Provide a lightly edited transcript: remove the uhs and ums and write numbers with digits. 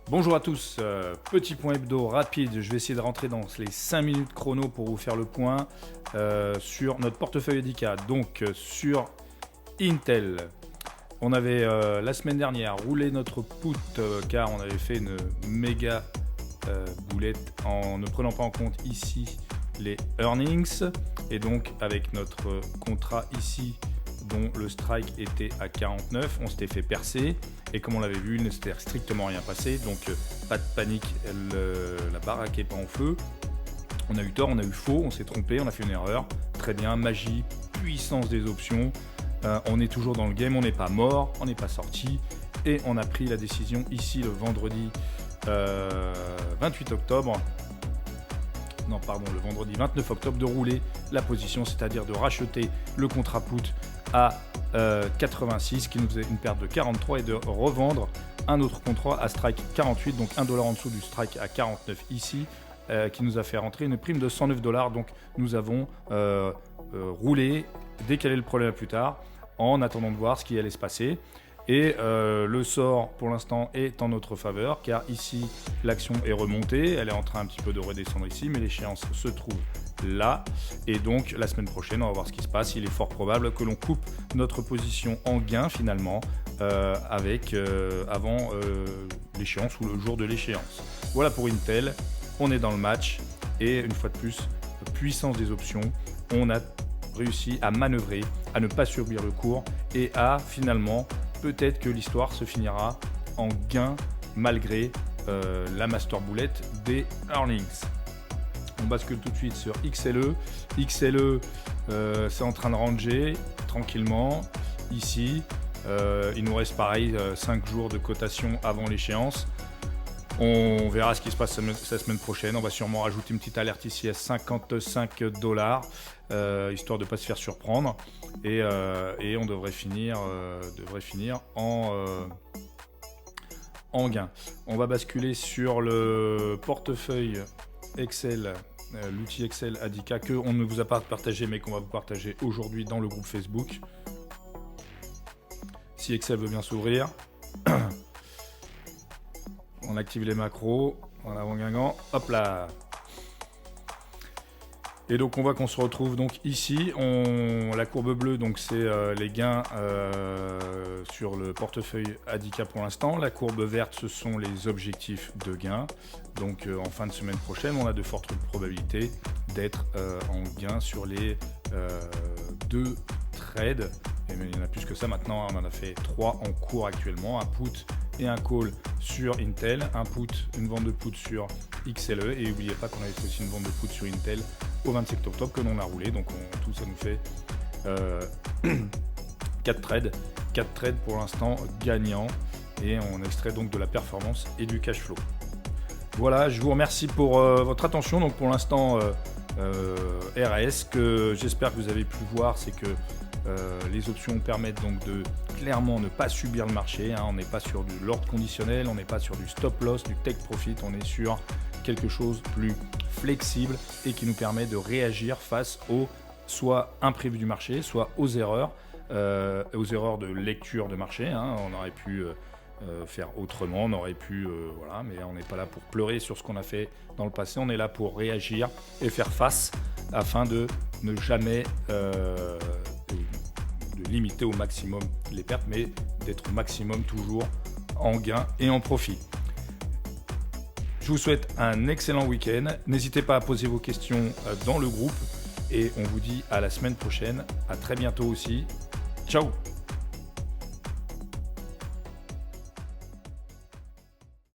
Bonjour à tous, petit point hebdo rapide, je vais essayer de rentrer dans les 5 minutes chrono pour vous faire le point sur notre portefeuille Edica. Donc sur Intel, on avait la semaine dernière roulé notre put car on avait fait une méga boulette en ne prenant pas en compte ici les earnings et donc avec notre contrat ici dont le strike était à 49, on s'était fait percer et comme on l'avait vu, il ne s'était strictement rien passé, donc pas de panique, la baraque n'est pas en feu. On a eu tort, on a eu faux, on s'est trompé, on a fait une erreur, très bien, magie, puissance des options, on est toujours dans le game, on n'est pas mort, on n'est pas sorti et on a pris la décision ici le vendredi 28 octobre. Non, pardon, le vendredi 29 octobre de rouler la position, c'est-à-dire de racheter le contrat put à 86 qui nous faisait une perte de 43 et de revendre un autre contrat à strike 48, donc $1 en dessous du strike à 49 ici, qui nous a fait rentrer une prime de $109. Donc nous avons roulé, décalé le problème à plus tard en attendant de voir ce qui allait se passer. Et le sort pour l'instant est en notre faveur car ici l'action est remontée, elle est en train un petit peu de redescendre ici mais l'échéance se trouve là et donc la semaine prochaine on va voir ce qui se passe. Il est fort probable que l'on coupe notre position en gain finalement avant l'échéance ou le jour de l'échéance. Voilà pour Intel, on est dans le match et une fois de plus, puissance des options, on a réussi à manœuvrer, à ne pas subir le cours et à finalement peut-être que l'histoire se finira en gain malgré la master boulette des earnings. On bascule tout de suite sur XLE. XLE, c'est en train de ranger tranquillement. Ici, il nous reste pareil 5 jours de cotation avant l'échéance. On verra ce qui se passe la semaine prochaine. On va sûrement rajouter une petite alerte ici à $55, histoire de ne pas se faire surprendre. Et on devrait finir en gain. On va basculer sur le portefeuille Excel, l'outil Excel Edica qu'on ne vous a pas partagé mais qu'on va vous partager aujourd'hui dans le groupe Facebook. Si Excel veut bien s'ouvrir. On active les macros en avant Guingamp, hop là. Et donc on voit qu'on se retrouve donc ici, la courbe bleue donc c'est les gains sur le portefeuille Edica pour l'instant, la courbe verte ce sont les objectifs de gains, donc en fin de semaine prochaine on a de fortes probabilités d'être en gain sur les 2 trades, et il y en a plus que ça maintenant, on en a fait 3 en cours actuellement, un put et un call sur Intel, un put, une vente de put sur XLE et n'oubliez pas qu'on avait fait aussi une vente de put sur Intel au 27 octobre que l'on a roulé, donc tout ça nous fait 4 trades pour l'instant gagnants et on extrait donc de la performance et du cash flow. Voilà, je vous remercie pour votre attention. Donc pour l'instant RS, que j'espère que vous avez pu voir, c'est que les options permettent donc de clairement ne pas subir le marché, hein. On n'est pas sur du l'ordre conditionnel, on n'est pas sur du stop loss, du take profit, on est sur quelque chose de plus flexible et qui nous permet de réagir face aux soit imprévus du marché, soit aux erreurs de lecture de marché, hein. On aurait pu faire autrement, on aurait pu voilà, mais on n'est pas là pour pleurer sur ce qu'on a fait dans le passé, on est là pour réagir et faire face afin de ne jamais de limiter au maximum les pertes, mais d'être au maximum toujours en gain et en profit. Je vous souhaite un excellent week-end. N'hésitez pas à poser vos questions dans le groupe et on vous dit à la semaine prochaine. À très bientôt aussi. Ciao!